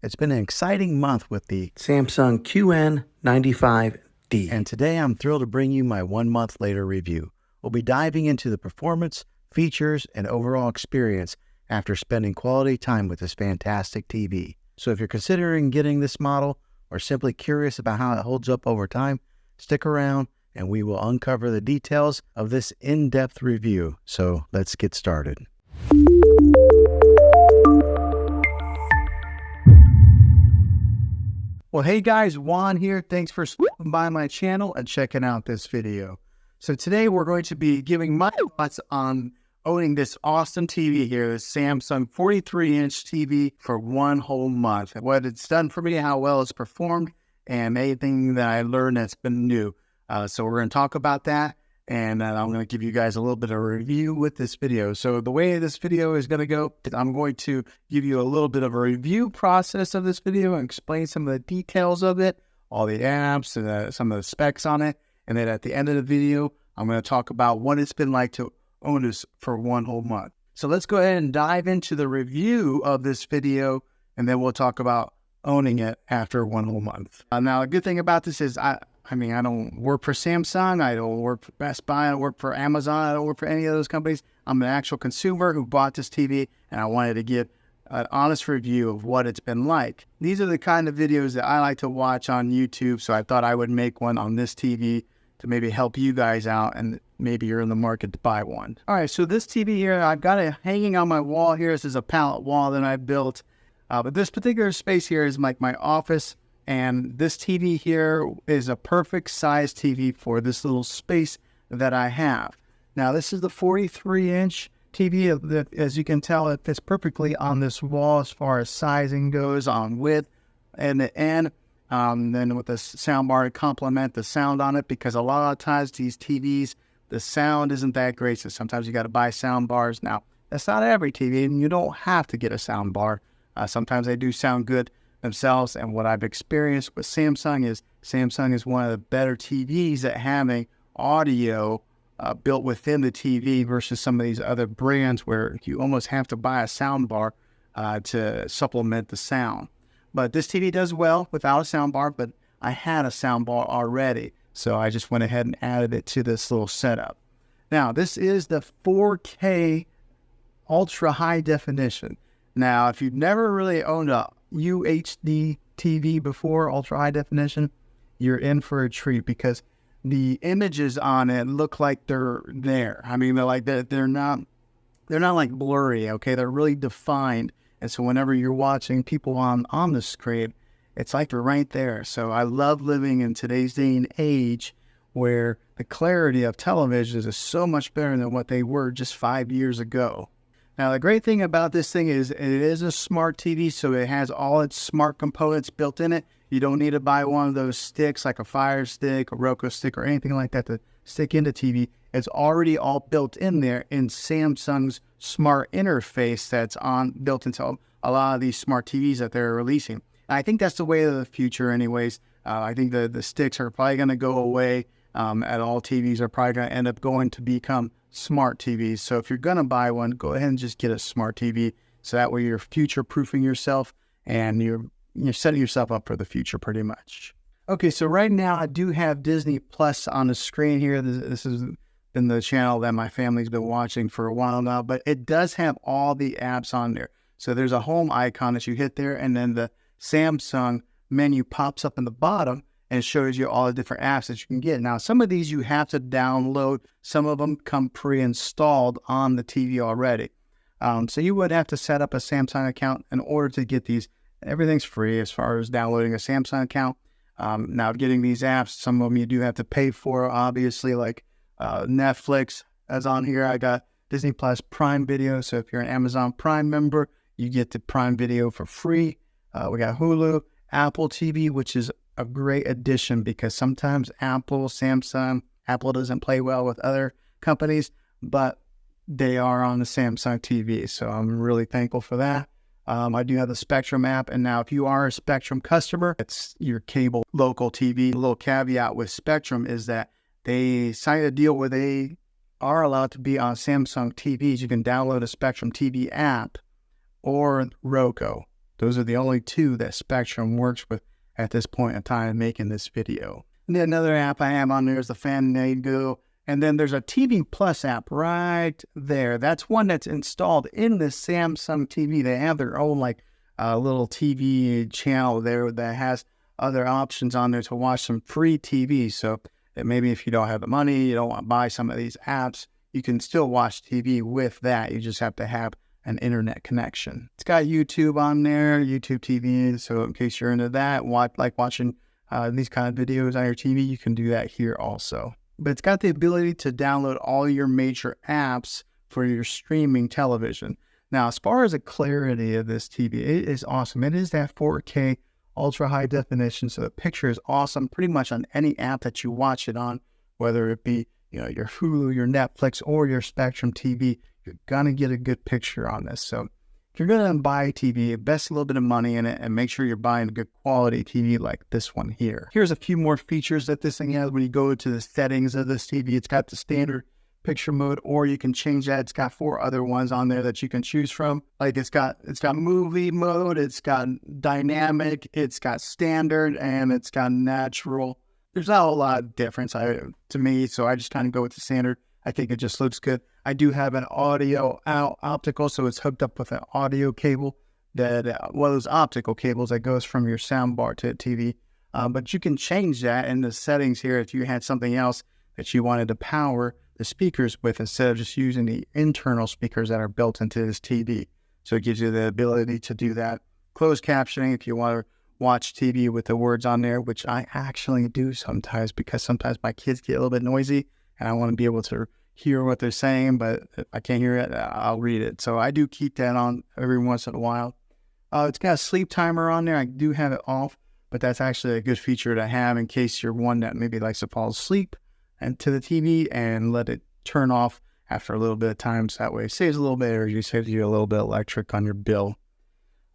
It's been an exciting month with the Samsung QN95D. and today I'm thrilled to bring you my 1 month later review. We'll be diving into the performance, features, and overall experience after spending quality time with this fantastic TV. So if you're considering getting this model or simply curious about how it holds up over time, stick around and we will uncover the details of this in-depth review. So let's get started. Well, hey guys, Juan here. Thanks for stopping by my channel and checking out this video. So today we're going to be giving my thoughts on owning this awesome TV here, the Samsung 43-inch TV for 1 whole month. What it's done for me, how well it's performed, and anything that I learned that's been new. So we're going to talk about that, and I'm going to give you guys a little bit of a review with this video. So the way this video is going to go, I'm going to give you a little bit of a review process of this video and explain some of the details of it, all the apps, and some of the specs on it. And then at the end of the video, I'm going to talk about what it's been like to own this for 1 whole month. So let's go ahead and dive into the review of this video, and then we'll talk about owning it after 1 whole month. Now, the good thing about this is I don't work for Samsung, I don't work for Best Buy, I don't work for Amazon, I don't work for any of those companies. I'm an actual consumer who bought this TV, and I wanted to give an honest review of what it's been like. These are the kind of videos that I like to watch on YouTube, so I thought I would make one on this TV to maybe help you guys out, and maybe you're in the market to buy one. All right, so this TV here, I've got it hanging on my wall here. This is a pallet wall that I built, but this particular space here is like my office. And this TV here is a perfect size TV for this little space that I have. Now, this is the 43-inch TV that, as you can tell, it fits perfectly on this wall as far as sizing goes, on width and the end. Then with the sound bar to complement the sound on it, because a lot of times these TVs, the sound isn't that great. So sometimes you got to buy sound bars. Now, that's not every TV, and you don't have to get a sound bar. Sometimes they do sound good themselves, and what I've experienced with Samsung is one of the better TVs at having audio built within the TV versus some of these other brands where you almost have to buy a sound bar to supplement the sound. But this TV does well without a sound bar, but I had a sound bar already, so I just went ahead and added it to this little setup. Now, this is the 4K ultra high definition. Now, if you've never really owned a UHD TV before, ultra high definition, you're in for a treat, because the images on it look like they're there. I mean, they're not like blurry, okay? They're really defined. And so whenever you're watching people on the screen, it's like they're right there. So I love living in today's day and age where the clarity of televisions is so much better than what they were just 5 years ago. Now, the great thing about this thing is it is a smart TV, so it has all its smart components built in it. You don't need to buy one of those sticks like a Fire Stick, a Roku stick, or anything like that to stick into TV. It's already all built in there in Samsung's smart interface that's built into a lot of these smart TVs that they're releasing. And I think that's the way of the future anyways. I think the sticks are probably going to go away, and all TVs are probably going to end up going to become smart TVs. So if you're going to buy one, go ahead and just get a smart TV. So that way you're future-proofing yourself and you're setting yourself up for the future pretty much. Okay, so right now I do have Disney Plus on the screen here. This has been the channel that my family's been watching for a while now, but it does have all the apps on there. So there's a home icon that you hit there, and then the Samsung menu pops up in the bottom and shows you all the different apps that you can get. Now, some of these you have to download. Some of them come pre-installed on the TV already. So you would have to set up a Samsung account in order to get these. Everything's free as far as downloading a Samsung account. Now, getting these apps, some of them you do have to pay for, obviously, like Netflix. As on here, I got Disney Plus Prime Video. So if you're an Amazon Prime member, you get the Prime Video for free. We got Hulu, Apple TV, which is a great addition, because sometimes Apple doesn't play well with other companies, but they are on the Samsung TV. So I'm really thankful for that. I do have the Spectrum app, and now if you are a Spectrum customer, it's your cable local TV. A little caveat with Spectrum is that they signed a deal where they are allowed to be on Samsung TVs. You can download a Spectrum TV app or Roku. Those are the only two that Spectrum works with at this point in time making this video. And then another app I have on there is the Fandango. And then there's a TV Plus app right there. That's one that's installed in the Samsung TV. They have their own little TV channel there that has other options on there to watch some free TV. So that maybe if you don't have the money, you don't want to buy some of these apps, you can still watch TV with that. You just have to have an internet connection. It's got YouTube on there, YouTube TV. So in case you're into that, watching these kind of videos on your TV, you can do that here also. But it's got the ability to download all your major apps for your streaming television. Now, as far as the clarity of this TV, it is awesome. It is that 4K ultra high definition, so the picture is awesome pretty much on any app that you watch it on, whether it be your Hulu, your Netflix, or your Spectrum TV. You're gonna get a good picture on this. So if you're gonna buy a TV, invest a little bit of money in it and make sure you're buying a good quality TV like this one here. Here's a few more features that this thing has. When you go to the settings of this TV, it's got the standard picture mode, or you can change that. It's got 4 other ones on there that you can choose from. Like it's got movie mode, it's got dynamic, it's got standard, and it's got natural. There's not a lot of difference to me, so I just kind of go with the standard. I think it just looks good. I do have an audio optical, so it's hooked up with an audio cable, one of those optical cables that goes from your sound bar to the TV. But you can change that in the settings here if you had something else that you wanted to power the speakers with instead of just using the internal speakers that are built into this TV. So it gives you the ability to do that. Closed captioning if you want to watch TV with the words on there, which I actually do sometimes because sometimes my kids get a little bit noisy and I want to be able to hear what they're saying, but if I can't hear it, I'll read it. So I do keep that on every once in a while. It's got a sleep timer on there. I do have it off, but that's actually a good feature to have in case you're one that maybe likes to fall asleep and to the TV and let it turn off after a little bit of time. So that way it saves a little bit of energy, saves you a little bit of electric on your bill.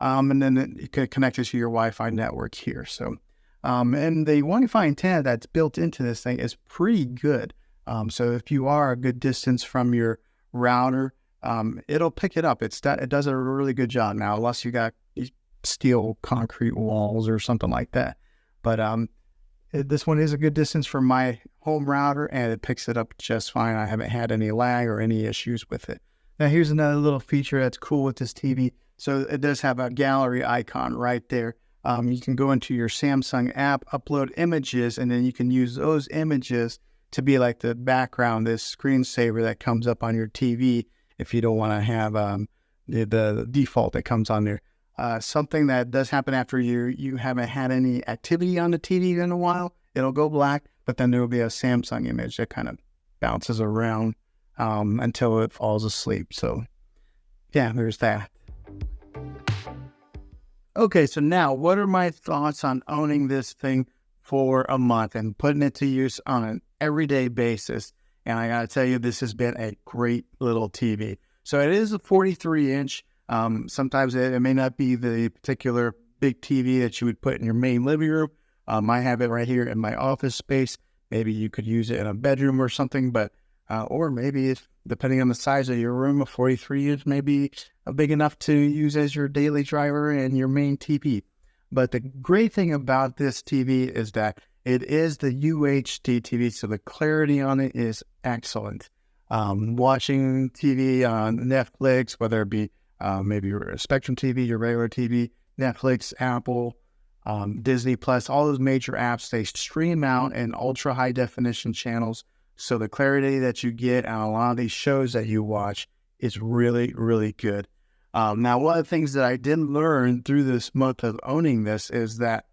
And then you can connect it to your Wi-Fi network here. So, and the Wi-Fi antenna that's built into this thing is pretty good. So if you are a good distance from your router, it'll pick it up. It does a really good job now, unless you got steel concrete walls or something like that. But this one is a good distance from my home router, and it picks it up just fine. I haven't had any lag or any issues with it. Now here's another little feature that's cool with this TV. So it does have a gallery icon right there. You can go into your Samsung app, upload images, and then you can use those images to be like the background, this screensaver that comes up on your TV if you don't want to have the default that comes on there. Something that does happen after you haven't had any activity on the TV in a while, it'll go black, but then there will be a Samsung image that kind of bounces around until it falls asleep. So yeah, there's that. Okay, so now what are my thoughts on owning this thing for a month and putting it to use on an everyday basis? And I gotta tell you, this has been a great little TV. So it is a 43-inch. Sometimes it may not be the particular big TV that you would put in your main living room. I have it right here in my office space. Maybe you could use it in a bedroom or something, but or maybe depending on the size of your room, a 43 inch may be big enough to use as your daily driver and your main TV. But the great thing about this TV is that it is the UHD TV, so the clarity on it is excellent. Watching TV on Netflix, whether it be maybe your Spectrum TV, your regular TV, Netflix, Apple, Disney Plus, all those major apps, they stream out in ultra high definition channels. So the clarity that you get on a lot of these shows that you watch is really, really good. Now, one of the things that I did learn through this month of owning this is that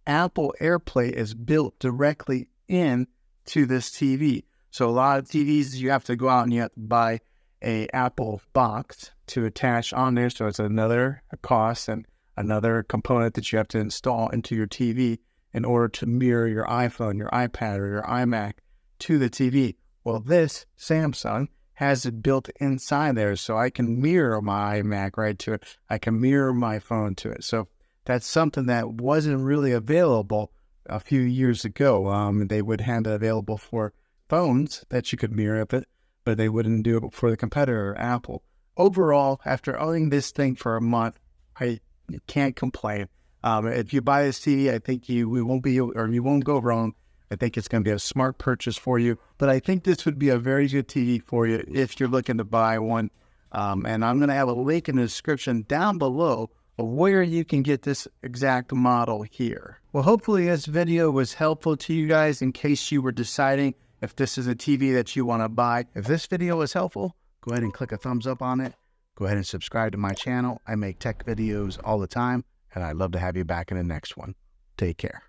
Apple AirPlay is built directly into this TV. So a lot of TVs, you have to go out and you have to buy a Apple box to attach on there. So it's another cost and another component that you have to install into your TV in order to mirror your iPhone, your iPad, or your iMac to the TV. Well, this Samsung has it built inside there, so I can mirror my iMac right to it. I can mirror my phone to it. So that's something that wasn't really available a few years ago. They would have it available for phones that you could mirror it, but they wouldn't do it for the competitor, Apple. Overall, after owning this thing for a month, I You can't complain. If you buy this TV, I think you won't go wrong. I think it's going to be a smart purchase for you. But I think this would be a very good TV for you if you're looking to buy one. And I'm going to have a link in the description down below of where you can get this exact model here. Well, hopefully this video was helpful to you guys in case you were deciding if this is a TV that you want to buy. If this video was helpful, go ahead and click a thumbs up on it. Go ahead and subscribe to my channel. I make tech videos all the time, and I'd love to have you back in the next one. Take care.